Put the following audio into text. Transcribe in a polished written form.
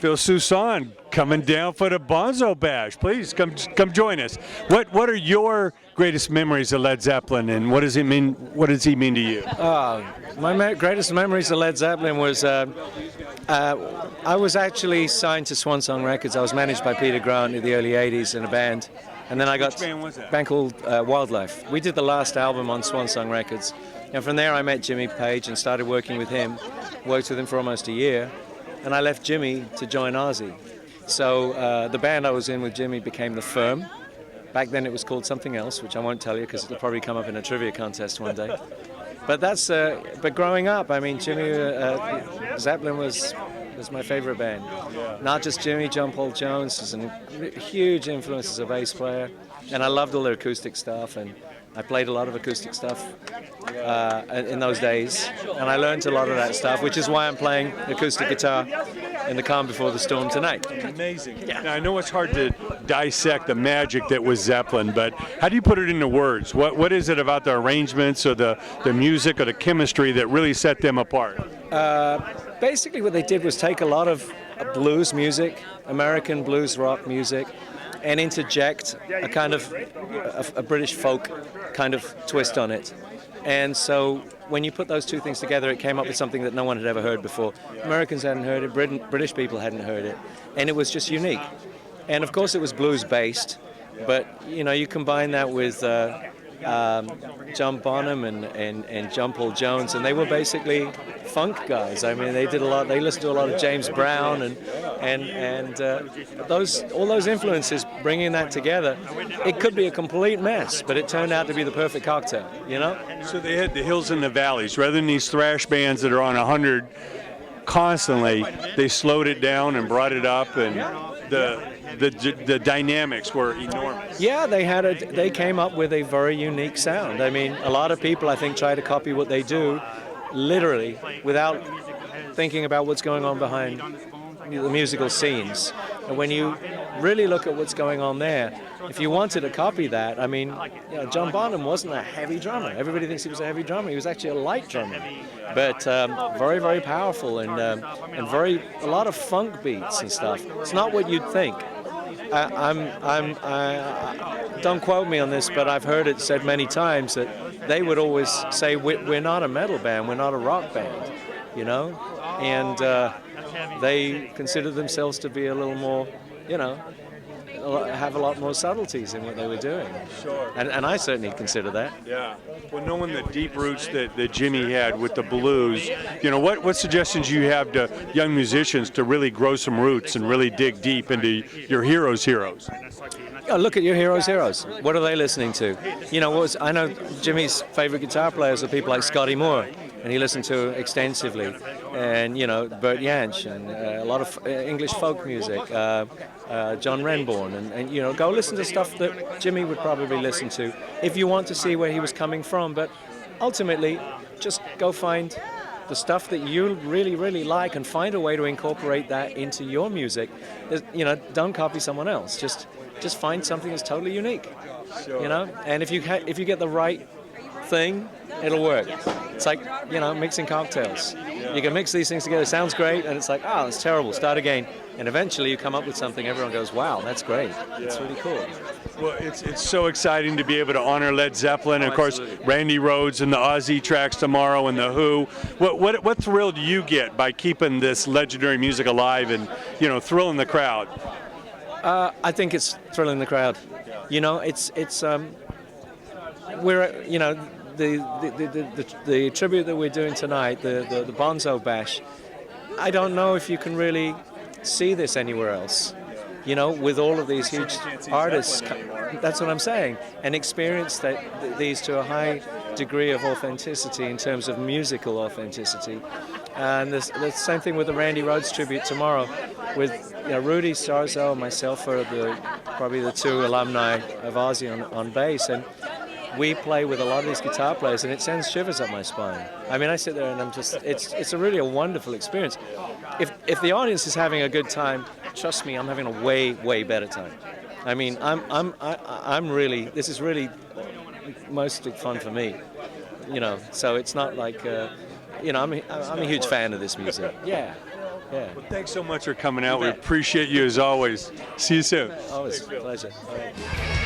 Nashville, Soussan, coming down for the Bonzo Bash. Please come join us. What are your greatest memories of Led Zeppelin, and what does he mean? What does he mean to you? My greatest memories of Led Zeppelin was I was actually signed to Soussan Records. I was managed by Peter Grant in the early '80s in a band, and then I got a band called Wildlife. We did the last album on Soussan Records, and from there I met Jimmy Page and started working with him. Worked with him for almost a year, and I left Jimmy to join Ozzy. So the band I was in with Jimmy became The Firm. Back then it was called something else, which I won't tell you because it'll probably come up in a trivia contest one day. But that's but growing up, I mean, Jimmy Zeppelin was my favorite band. Not just Jimmy, John Paul Jones was a huge influence as a bass player, and I loved all their acoustic stuff, and I played a lot of acoustic stuff in those days, and I learned a lot of that stuff, which is why I'm playing acoustic guitar in The Calm Before the Storm tonight. Amazing. Yeah. Now, I know it's hard to dissect the magic that was Zeppelin, but how do you put it into words? What is it about the arrangements or the music or the chemistry that really set them apart? Basically what they did was take a lot of blues music, American blues rock music, and interject a kind of a British folk kind of twist on it. And so when you put those two things together, it came up with something that no one had ever heard before. Americans hadn't heard it, British people hadn't heard it, and it was just unique. And of course it was blues based, but you know, you combine that with John Bonham and John Paul Jones, and they were basically funk guys. I mean, they did a lot. They listened to a lot of James Brown, and all those influences. Bringing that together, it could be a complete mess, but it turned out to be the perfect cocktail. You know. So they had the hills and the valleys, rather than these thrash bands that are on 100 constantly. They slowed it down and brought it up, and the dynamics were enormous. Yeah, they came up with a very unique sound. I mean, a lot of people, I think, try to copy what they do, literally, without thinking about what's going on behind the musical scenes. And when you really look at what's going on there, if you wanted to copy that, I mean, you know, John Bonham wasn't a heavy drummer. Everybody thinks he was a heavy drummer. He was actually a light drummer, but very, very powerful and a lot of funk beats and stuff. It's not what you'd think. Don't quote me on this, but I've heard it said many times that they would always say, we're not a metal band, we're not a rock band, you know? And they consider themselves to be a little more, you know, have a lot more subtleties in what they were doing. Sure. And I certainly consider that. Yeah. Well, knowing the deep roots that Jimmy had with the blues, you know, what suggestions you have to young musicians to really grow some roots and really dig deep into your heroes' heroes? Yeah, look at your heroes. What are they listening to? You know, I know Jimmy's favorite guitar players are people like Scotty Moore, and he listened to extensively, and you know, Bert Jansch, and a lot of English folk music, John Renbourn, and you know, go listen to stuff that Jimmy would probably listen to if you want to see where he was coming from. But ultimately, just go find the stuff that you really, really like and find a way to incorporate that into your music. You know, don't copy someone else. Just find something that's totally unique. Sure. You know, and if you get the right thing, it'll work. It's like, you know, mixing cocktails. You can mix these things together, it sounds great, and it's like, oh, it's terrible, start again. And eventually you come up with something, everyone goes, wow, that's great. It's really cool. Well, it's so exciting to be able to honor Led Zeppelin, and of course, Absolutely. Randy Rhoads and the Ozzy tracks tomorrow, and the Who. What thrill do you get by keeping this legendary music alive and, you know, thrilling the crowd? I think it's thrilling the crowd. You know, we're, you know, the tribute that we're doing tonight, the Bonzo Bash, I don't know if you can really see this anywhere else. You know, with all of these huge artists, that's what I'm saying, and experience these to a high degree of authenticity in terms of musical authenticity. And the same thing with the Randy Rhoads tribute tomorrow, with, you know, Rudy Sarzo and myself are probably the two alumni of Ozzy on bass, and we play with a lot of these guitar players, and it sends shivers up my spine. I mean, I sit there and I'm just, it's really a wonderful experience. If the audience is having a good time, trust me, I'm having a way better time. I mean, I'm really, this is really mostly fun for me, you know. So it's not like, you know, I'm a huge fan of this music. Yeah. Yeah. Well, thanks so much for coming out. We appreciate you as always. See you soon. Always a pleasure. All right.